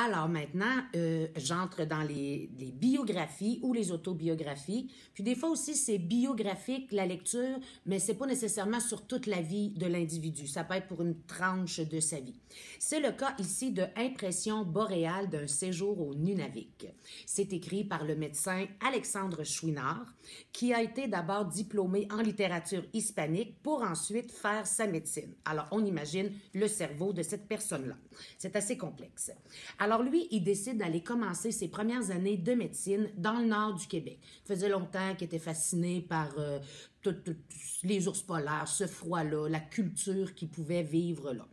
Alors maintenant, j'entre dans les biographies ou les autobiographies. Puis des fois aussi, c'est biographique, la lecture, mais c'est pas nécessairement sur toute la vie de l'individu. Ça peut être pour une tranche de sa vie. C'est le cas ici de Impression boréale d'un séjour au Nunavik. C'est écrit par le médecin Alexandre Chouinard, qui a été d'abord diplômé en littérature hispanique pour ensuite faire sa médecine. Alors, on imagine le cerveau de cette personne-là. C'est assez complexe. Alors lui, il décide d'aller commencer ses premières années de médecine dans le nord du Québec. Il faisait longtemps qu'il était fasciné par les ours polaires, ce froid-là, la culture qu'il pouvait vivre là.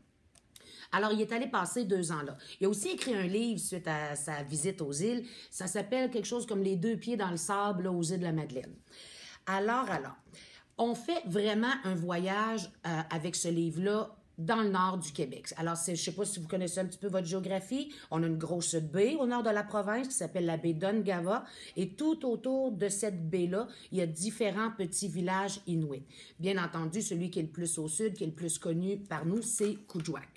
Alors, il est allé passer 2 ans là. Il a aussi écrit un livre suite à sa visite aux îles. Ça s'appelle quelque chose comme Les 2 pieds dans le sable là, aux îles de la Madeleine. Alors, on fait vraiment un voyage avec ce livre-là dans le nord du Québec. Alors, je ne sais pas si vous connaissez un petit peu votre géographie. On a une grosse baie au nord de la province qui s'appelle la baie d'Ungava. Et tout autour de cette baie-là, il y a différents petits villages inuits. Bien entendu, celui qui est le plus au sud, qui est le plus connu par nous, c'est Kuujjuaq.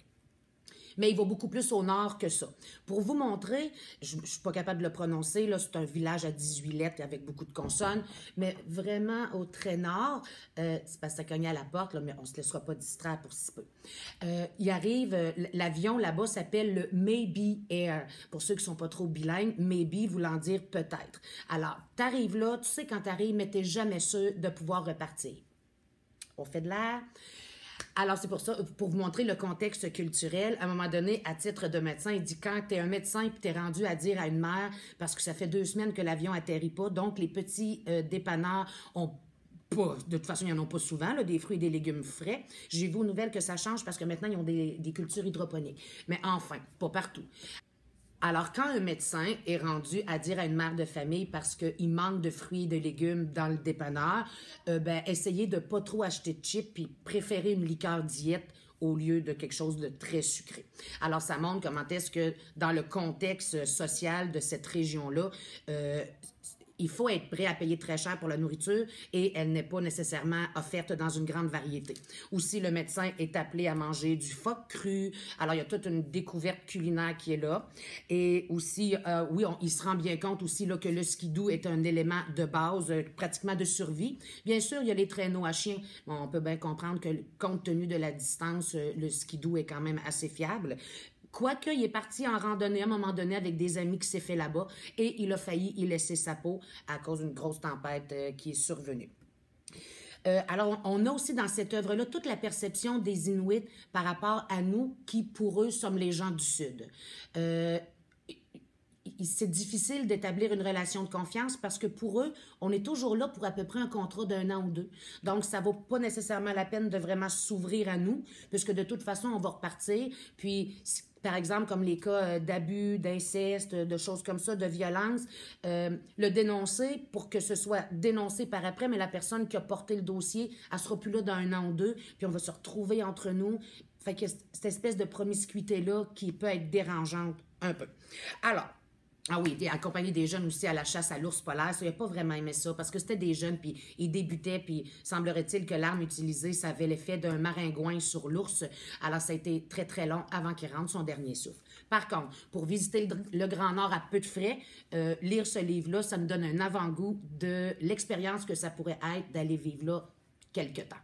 Mais il va beaucoup plus au nord que ça. Pour vous montrer, je ne suis pas capable de le prononcer, là, c'est un village à 18 lettres avec beaucoup de consonnes, mais vraiment au très nord, c'est parce que ça cognait à la porte, là, mais on ne se laissera pas distraire pour si peu. Il arrive, l'avion là-bas s'appelle le Maybe Air. Pour ceux qui ne sont pas trop bilingues, maybe voulant dire peut-être. Alors, tu arrives là, tu sais quand tu arrives, mais tu n'es jamais sûr de pouvoir repartir. On fait de l'air. Alors, c'est pour ça, pour vous montrer le contexte culturel, à un moment donné, à titre de médecin, il dit quand tu es un médecin et tu es rendu à dire à une mère, parce que ça fait 2 semaines que l'avion atterrit pas, donc les petits dépanneurs ont pas, de toute façon, ils n'en ont pas souvent, là, des fruits et des légumes frais. J'ai vu aux nouvelles que ça change parce que maintenant, ils ont des cultures hydroponiques. Mais enfin, pas partout. Alors, quand un médecin est rendu à dire à une mère de famille parce qu'il manque de fruits et de légumes dans le dépanneur, essayez de ne pas trop acheter de chips puis préférez une liqueur diète au lieu de quelque chose de très sucré. Alors, ça montre comment est-ce que, dans le contexte social de cette région-là, il faut être prêt à payer très cher pour la nourriture et elle n'est pas nécessairement offerte dans une grande variété. Aussi, le médecin est appelé à manger du phoque cru. Alors, il y a toute une découverte culinaire qui est là. Et aussi, oui, il se rend bien compte aussi là, que le skidoo est un élément de base, pratiquement de survie. Bien sûr, il y a les traîneaux à chiens. Bon, on peut bien comprendre que, compte tenu de la distance, le skidoo est quand même assez fiable. Quoique, il est parti en randonnée à un moment donné avec des amis qui s'est fait là-bas et il a failli y laisser sa peau à cause d'une grosse tempête qui est survenue. Alors, on a aussi dans cette œuvre-là toute la perception des Inuits par rapport à nous qui, pour eux, sommes les gens du Sud. C'est difficile d'établir une relation de confiance parce que pour eux, on est toujours là pour à peu près un contrat d'1 an ou 2. Donc, ça vaut pas nécessairement la peine de vraiment s'ouvrir à nous, puisque de toute façon, on va repartir. Puis, par exemple, comme les cas d'abus, d'inceste, de choses comme ça, de violence, le dénoncer pour que ce soit dénoncé par après, mais la personne qui a porté le dossier, elle sera plus là dans 1 an ou 2, puis on va se retrouver entre nous. Fait que cette espèce de promiscuité-là qui peut être dérangeante un peu. Alors, ah oui, accompagner des jeunes aussi à la chasse à l'ours polaire, ça, il n'a pas vraiment aimé ça, parce que c'était des jeunes, puis ils débutaient, puis semblerait-il que l'arme utilisée, ça avait l'effet d'un maringouin sur l'ours. Alors, ça a été très, très long avant qu'il rende son dernier souffle. Par contre, pour visiter le Grand Nord à peu de frais, lire ce livre-là, ça me donne un avant-goût de l'expérience que ça pourrait être d'aller vivre là quelque temps.